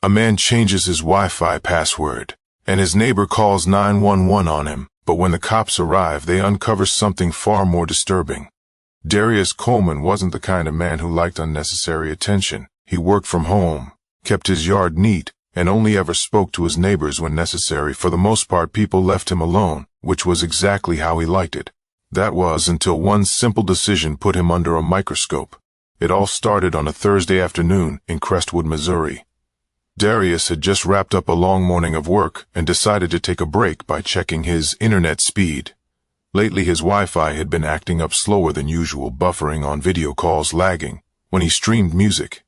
A man changes his Wi-Fi password, and his neighbor calls 911 on him, but when the cops arrive, they uncover something far more disturbing. Darius Coleman wasn't the kind of man who liked unnecessary attention. He worked from home, kept his yard neat, and only ever spoke to his neighbors when necessary. For the most part, people left him alone, which was exactly how he liked it. That was until one simple decision put him under a microscope. It all started on a Thursday afternoon in Crestwood, Missouri. Darius had just wrapped up a long morning of work and decided to take a break by checking his internet speed. Lately, his Wi-Fi had been acting up slower than usual, buffering on video calls, lagging when he streamed music.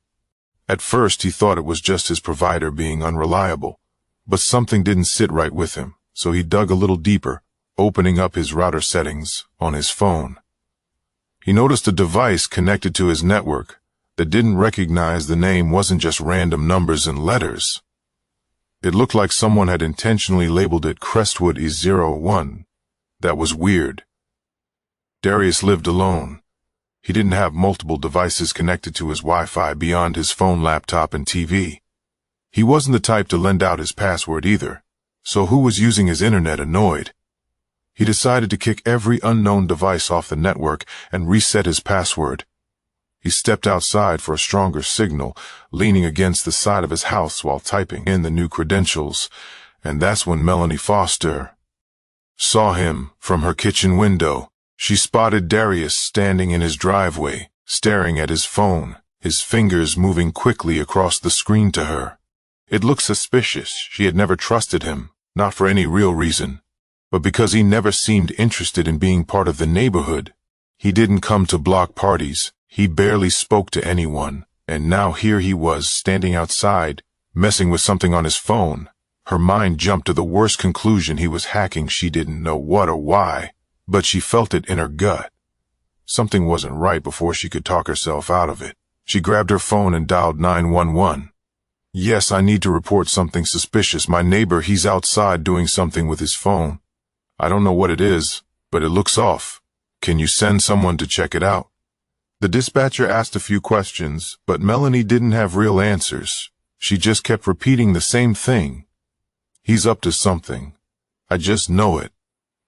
At first, he thought it was just his provider being unreliable, but something didn't sit right with him, so he dug a little deeper, opening up his router settings on his phone. He noticed a device connected to his network that didn't recognize the name wasn't just random numbers and letters. It looked like someone had intentionally labeled it Crestwood E01. That was weird. Darius lived alone. He didn't have multiple devices connected to his Wi-Fi beyond his phone, laptop, and TV. He wasn't the type to lend out his password either, so who was using his internet annoyed? He decided to kick every unknown device off the network and reset his password. He stepped outside for a stronger signal, leaning against the side of his house while typing in the new credentials, and that's when Melanie Foster saw him from her kitchen window. She spotted Darius standing in his driveway, staring at his phone, his fingers moving quickly across the screen to her. It looked suspicious. She had never trusted him, not for any real reason, but because he never seemed interested in being part of the neighborhood. He didn't come to block parties. He barely spoke to anyone, and now here he was standing outside, messing with something on his phone. Her mind jumped to the worst conclusion: he was hacking. She didn't know what or why, but she felt it in her gut. Something wasn't right before she could talk herself out of it. She grabbed her phone and dialed 911. Yes, I need to report something suspicious. My neighbor, he's outside doing something with his phone. I don't know what it is, but it looks off. Can you send someone to check it out? The dispatcher asked a few questions, but Melanie didn't have real answers. She just kept repeating the same thing. He's up to something. I just know it.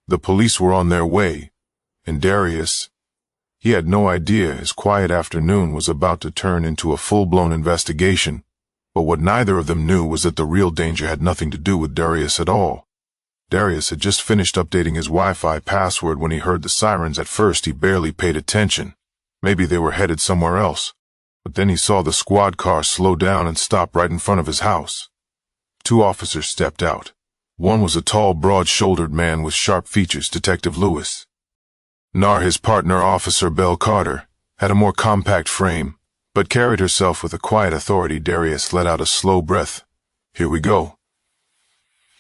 The police were on their way, and Darius, he had no idea his quiet afternoon was about to turn into a full-blown investigation. But what neither of them knew was that the real danger had nothing to do with Darius at all. Darius had just finished updating his Wi-Fi password when he heard the sirens. At first, he barely paid attention. Maybe they were headed somewhere else. But then he saw the squad car slow down and stop right in front of his house. Two officers stepped out. One was a tall, broad-shouldered man with sharp features, Detective Lewis. His partner, Officer Belle Carter, had a more compact frame, but carried herself with a quiet authority. Darius let out a slow breath. Here we go.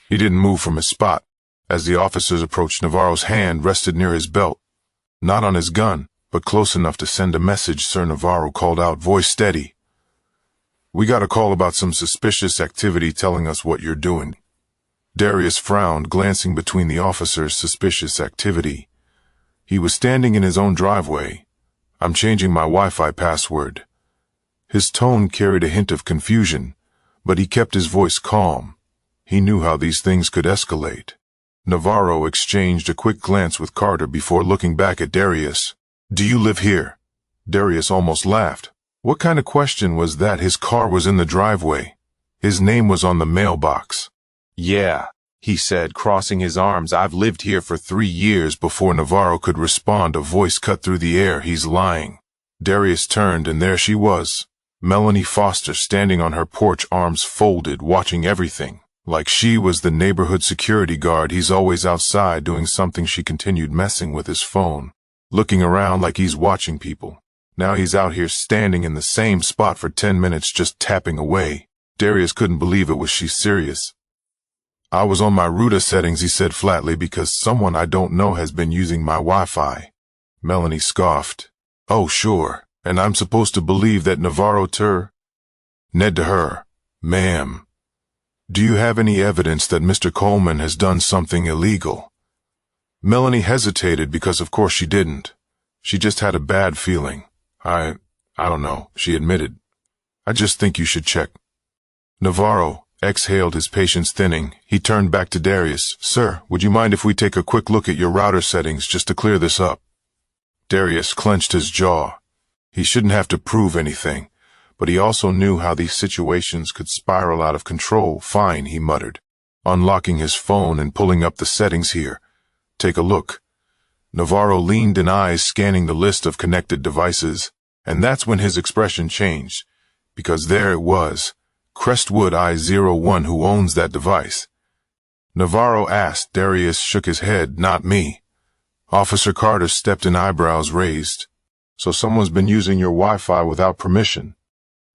He didn't move from his spot. As the officers approached, Navarro's hand rested near his belt, not on his gun, but close enough to send a message. Sir, Navarro called out, voice steady. We got a call about some suspicious activity. Telling us what you're doing. Darius frowned, glancing between the officers. Suspicious activity. He was standing in his own driveway. I'm changing my Wi-Fi password. His tone carried a hint of confusion, but he kept his voice calm. He knew how these things could escalate. Navarro exchanged a quick glance with Carter before looking back at Darius. Do you live here? Darius almost laughed. What kind of question was that? His car was in the driveway. His name was on the mailbox. Yeah, he said, crossing his arms. I've lived here for 3 years. Before Navarro could respond, a voice cut through the air. He's lying. Darius turned, and there she was, Melanie Foster, standing on her porch, arms folded, watching everything. Like she was the neighborhood security guard. He's always outside doing something. She continued, messing with his phone, looking around like he's watching people. Now he's out here standing in the same spot for 10 minutes, just tapping away. Darius couldn't believe it. Was she serious? I was on my router settings, he said flatly, because someone I don't know has been using my Wi-Fi. Melanie scoffed. Oh, sure. And I'm supposed to believe that Navarro Ned to her. Ma'am, do you have any evidence that Mr. Coleman has done something illegal? Melanie hesitated because of course she didn't. She just had a bad feeling. I don't know, she admitted. I just think you should check. Navarro exhaled, his patience thinning. He turned back to Darius. Sir, would you mind if we take a quick look at your router settings just to clear this up? Darius clenched his jaw. He shouldn't have to prove anything, but he also knew how these situations could spiral out of control. Fine, he muttered, unlocking his phone and pulling up the settings here. Take a look. Navarro leaned in, eyes scanning the list of connected devices, and that's when his expression changed, because there it was, Crestwood I-01, who owns that device. Navarro asked. Darius shook his head. Not me. Officer Carter stepped in, eyebrows raised. So someone's been using your Wi-Fi without permission?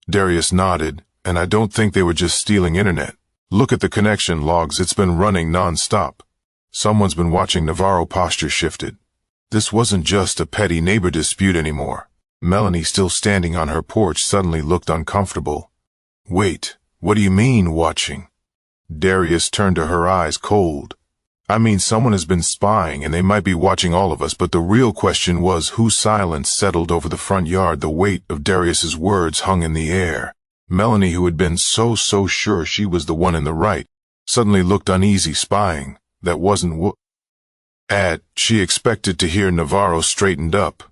Darius nodded. And I don't think they were just stealing internet. Look at the connection logs. It's been running non-stop. Someone's been watching. Navarro posture shifted. This wasn't just a petty neighbor dispute anymore. Melanie, still standing on her porch, suddenly looked uncomfortable. Wait, what do you mean, watching? Darius turned to her, eyes cold. I mean, someone has been spying, and they might be watching all of us, but the real question was whose silence settled over the front yard. The weight of Darius's words hung in the air. Melanie, who had been so sure she was the one in the right, suddenly looked uneasy. Spying? That wasn't she expected to hear. Navarro straightened up.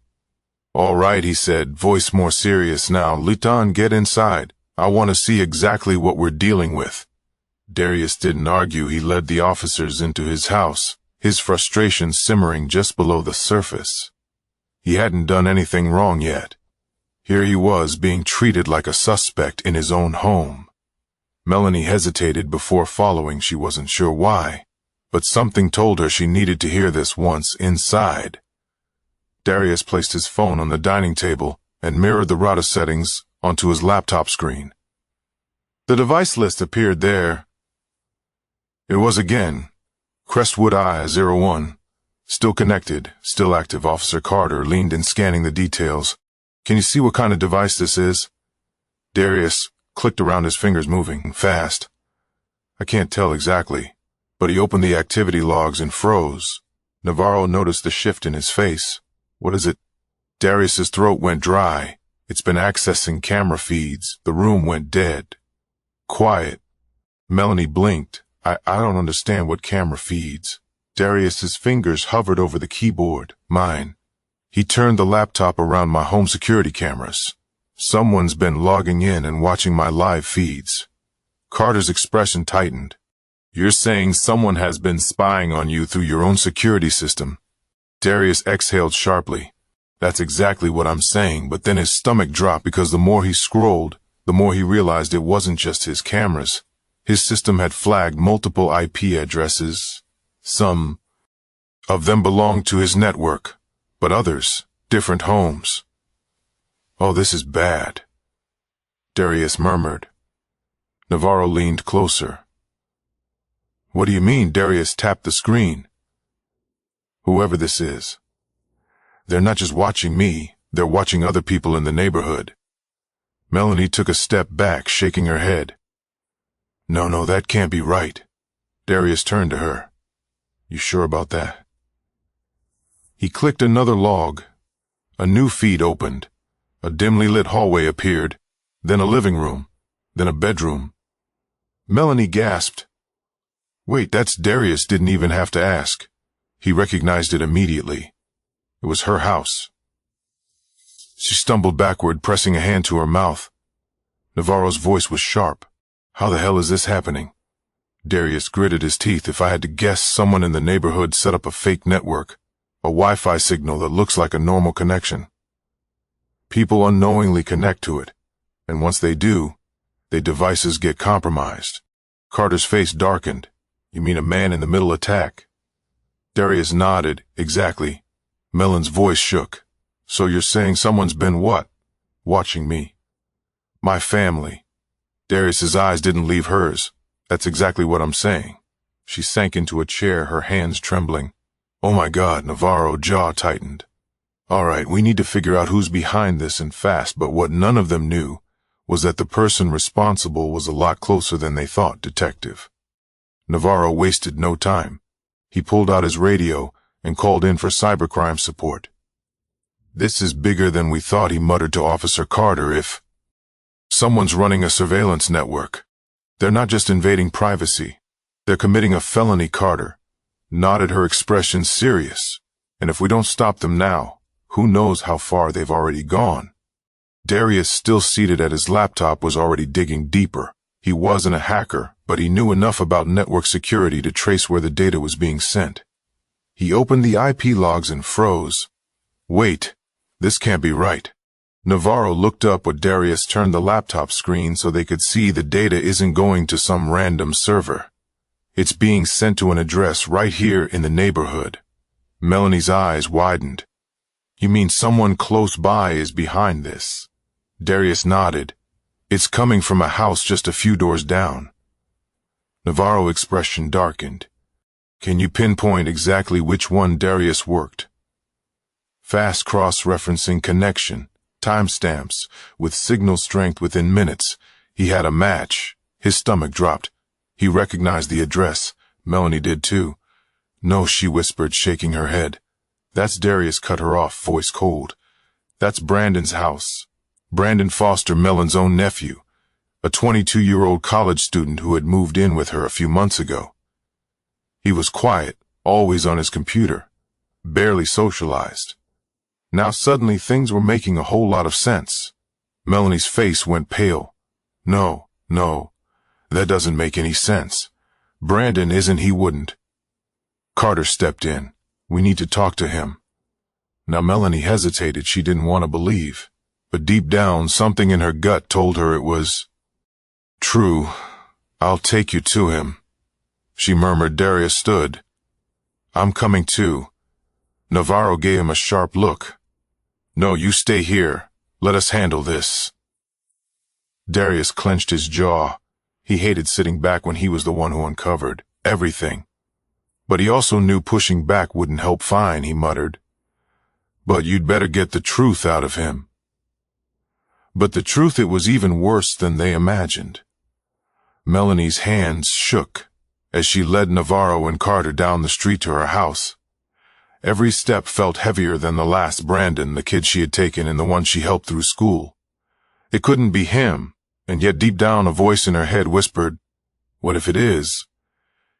All right, he said, voice more serious now. Luton, get inside. I want to see exactly what we're dealing with. Darius didn't argue. He led the officers into his house, his frustration simmering just below the surface. He hadn't done anything wrong yet. Here he was, being treated like a suspect in his own home. Melanie hesitated before following. She wasn't sure why, but something told her she needed to hear this. Once inside, Darius placed his phone on the dining table and mirrored the router settings onto his laptop screen. The device list appeared there. It was again Crestwood I-01, still connected, still active. Officer Carter leaned in, scanning the details. Can you see what kind of device this is? Darius clicked around, his fingers moving fast. I can't tell exactly, but he opened the activity logs and froze. Navarro noticed the shift in his face. What is it? Darius's throat went dry. It's been accessing camera feeds. The room went dead. Quiet. Melanie blinked. I don't understand what camera feeds. Darius's fingers hovered over the keyboard. Mine. He turned the laptop around. My home security cameras. Someone's been logging in and watching my live feeds. Carter's expression tightened. You're saying someone has been spying on you through your own security system? Darius exhaled sharply. That's exactly what I'm saying, but then his stomach dropped because the more he scrolled, the more he realized it wasn't just his cameras. His system had flagged multiple IP addresses. Some of them belonged to his network, but others, different homes. Oh, this is bad, Darius murmured. Navarro leaned closer. What do you mean? Darius tapped the screen. Whoever this is, they're not just watching me, they're watching other people in the neighborhood. Melanie took a step back, shaking her head. No, that can't be right. Darius turned to her. You sure about that? He clicked another log. A new feed opened. A dimly lit hallway appeared, then a living room, then a bedroom. Melanie gasped. Wait, that's Darius. Didn't even have to ask. He recognized it immediately. It was her house. She stumbled backward, pressing a hand to her mouth. Navarro's voice was sharp. How the hell is this happening? Darius gritted his teeth. If I had to guess, someone in the neighborhood set up a fake network, a Wi-Fi signal that looks like a normal connection. People unknowingly connect to it, and once they do, their devices get compromised. Carter's face darkened. You mean a man-in-the-middle attack? Darius nodded. Exactly. Melon's voice shook. So you're saying someone's been what? Watching me. My family. Darius's eyes didn't leave hers. That's exactly what I'm saying. She sank into a chair, her hands trembling. Oh my God, Navarro, jaw tightened. All right, we need to figure out who's behind this and fast, but what none of them knew was that the person responsible was a lot closer than they thought. Detective. Navarro wasted no time. He pulled out his radio and called in for cybercrime support. This is bigger than we thought, he muttered to Officer Carter. If someone's running a surveillance network, They're not just invading privacy. They're committing a felony, Carter nodded, her expression serious. And if we don't stop them now, who knows how far they've already gone. Darius, still seated at his laptop, was already digging deeper. He wasn't a hacker, but he knew enough about network security to trace where the data was being sent. He opened the IP logs and froze. Wait, this can't be right. Navarro looked up, but Darius turned the laptop screen so they could see the data isn't going to some random server. It's being sent to an address right here in the neighborhood. Melanie's eyes widened. You mean someone close by is behind this? Darius nodded. It's coming from a house just a few doors down. Navarro's expression darkened. Can you pinpoint exactly which one Darius worked? Fast cross-referencing connection, timestamps, with signal strength within minutes. He had a match. His stomach dropped. He recognized the address. Melanie did too. No, she whispered, shaking her head. That's Darius, cut her off, voice cold. That's Brandon's house. Brandon Foster, Melon's own nephew, a 22-year-old college student who had moved in with her a few months ago. He was quiet, always on his computer, barely socialized. Now suddenly things were making a whole lot of sense. Melanie's face went pale. No, that doesn't make any sense. Brandon isn't, he wouldn't. Carter stepped in. We need to talk to him. Now Melanie hesitated. She didn't want to believe, but deep down something in her gut told her it was true. I'll take you to him, she murmured. Darius stood. I'm coming too. Navarro gave him a sharp look. No, you stay here. Let us handle this. Darius clenched his jaw. He hated sitting back when he was the one who uncovered everything. But he also knew pushing back wouldn't help. Fine, he muttered. But you'd better get the truth out of him. But the truth, it was even worse than they imagined. Melanie's hands shook as she led Navarro and Carter down the street to her house. Every step felt heavier than the last. Brandon, the kid she had taken and the one she helped through school. It couldn't be him, and yet deep down a voice in her head whispered, what if it is?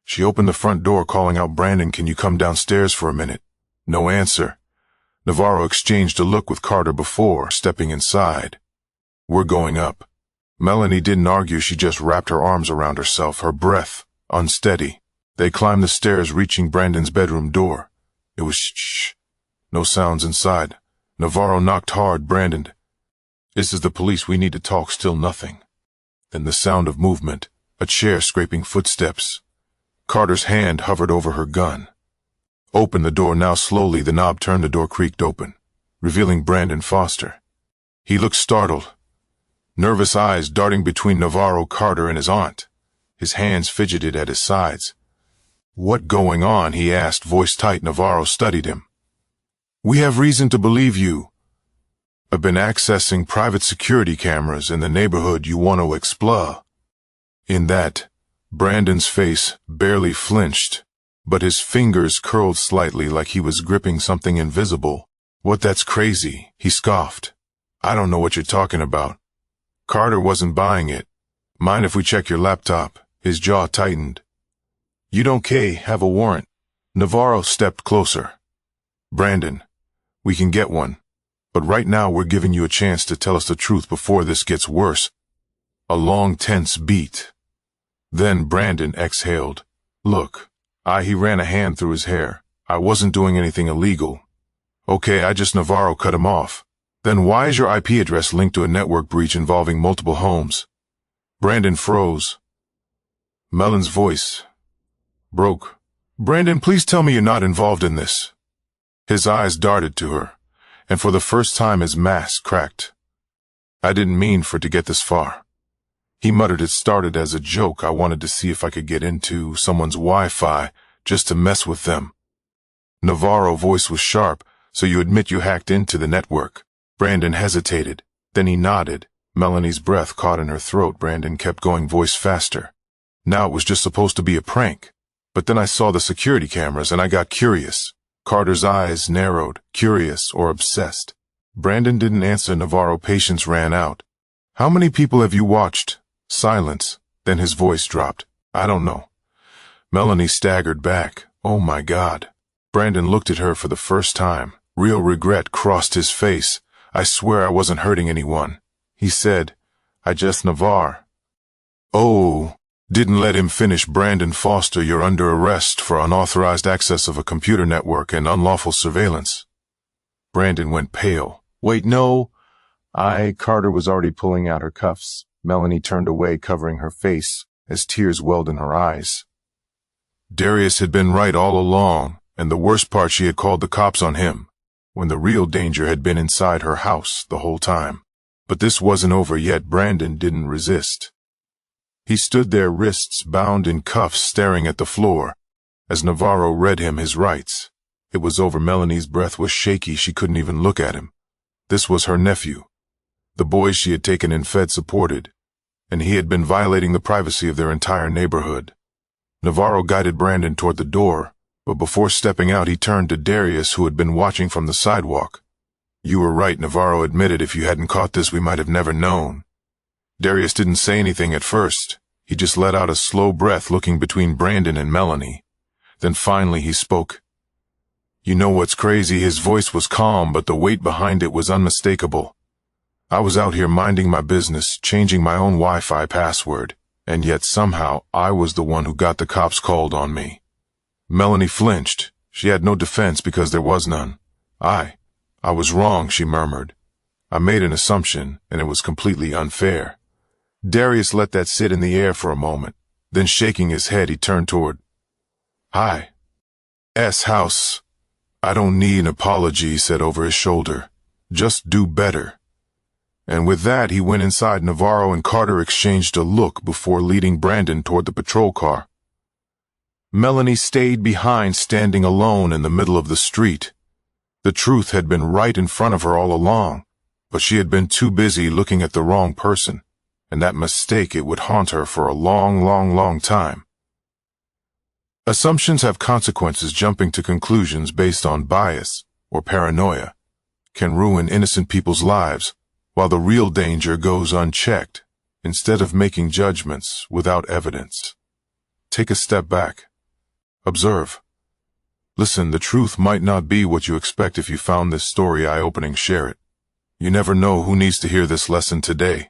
She opened the front door, calling out, Brandon, can you come downstairs for a minute? No answer. Navarro exchanged a look with Carter before stepping inside. We're going up. Melanie didn't argue. She just wrapped her arms around herself, her breath unsteady. They climbed the stairs, reaching Brandon's bedroom door. It was shh. No sounds inside. Navarro knocked hard. Brandon, this is the police. We need to talk. Still nothing. Then the sound of movement, a chair scraping, footsteps. Carter's hand hovered over her gun. Open the door now. Slowly the knob turned. The door creaked open, revealing Brandon Foster. He looked startled, nervous eyes darting between Navarro, Carter, and his aunt. His hands fidgeted at his sides. What going on? He asked, voice tight. Navarro studied him. We have reason to believe you have been accessing private security cameras in the neighborhood you want to explore. In that, Brandon's face barely flinched, but his fingers curled slightly like he was gripping something invisible. What? That's crazy, he scoffed. I don't know what you're talking about. Carter wasn't buying it. Mind if we check your laptop? His jaw tightened. You don't have a warrant? Navarro stepped closer. Brandon, we can get one, but right now we're giving you a chance to tell us the truth before this gets worse. A long, tense beat. Then Brandon exhaled. Look, he ran a hand through his hair. I wasn't doing anything illegal. Okay, Navarro cut him off. Then why is your IP address linked to a network breach involving multiple homes? Brandon froze. Melon's voice broke. Brandon, please tell me you're not involved in this. His eyes darted to her, and for the first time his mask cracked. I didn't mean for it to get this far. He muttered. It started as a joke. I wanted to see if I could get into someone's Wi-Fi just to mess with them. Navarro's voice was sharp. So you admit you hacked into the network? Brandon hesitated. Then he nodded. Melanie's breath caught in her throat. Brandon kept going, voice faster. Now it was just supposed to be a prank. But then I saw the security cameras and I got curious. Carter's eyes narrowed. Curious or obsessed? Brandon didn't answer. Navarro's patience ran out. How many people have you watched? Silence. Then his voice dropped. I don't know. Melanie staggered back. Oh my God. Brandon looked at her for the first time. Real regret crossed his face. I swear I wasn't hurting anyone. He said, I just Navarre. Oh, didn't let him finish. Brandon Foster, you're under arrest for unauthorized access of a computer network and unlawful surveillance. Brandon went pale. Wait, no. Carter was already pulling out her cuffs. Melanie turned away, covering her face, as tears welled in her eyes. Darius had been right all along, and the worst part, she had called the cops on him, when the real danger had been inside her house the whole time. But this wasn't over yet. Brandon didn't resist. He stood there, wrists bound in cuffs, staring at the floor, as Navarro read him his rights. It was over. Melanie's breath was shaky. She couldn't even look at him. This was her nephew. The boys she had taken in Fed supported, and he had been violating the privacy of their entire neighborhood. Navarro guided Brandon toward the door, but before stepping out he turned to Darius, who had been watching from the sidewalk. You were right, Navarro admitted. If you hadn't caught this, we might have never known. Darius didn't say anything at first. He just let out a slow breath, looking between Brandon and Melanie. Then finally he spoke. You know what's crazy? His voice was calm, but the weight behind it was unmistakable. I was out here minding my business, changing my own Wi-Fi password, and yet somehow I was the one who got the cops called on me. Melanie flinched. She had no defense because there was none. I was wrong, she murmured. I made an assumption, and it was completely unfair. Darius let that sit in the air for a moment. Then, shaking his head, he turned toward Hi. House. I don't need an apology, he said over his shoulder. Just do better. And with that, he went inside. Navarro and Carter exchanged a look before leading Brandon toward the patrol car. Melanie stayed behind, standing alone in the middle of the street. The truth had been right in front of her all along, but she had been too busy looking at the wrong person, and that mistake, it would haunt her for a long, long, long time. Assumptions have consequences. Jumping to conclusions based on bias or paranoia can ruin innocent people's lives, while the real danger goes unchecked, instead of making judgments without evidence. Take a step back. Observe. Listen, the truth might not be what you expect. If you found this story eye-opening, share it. You never know who needs to hear this lesson today.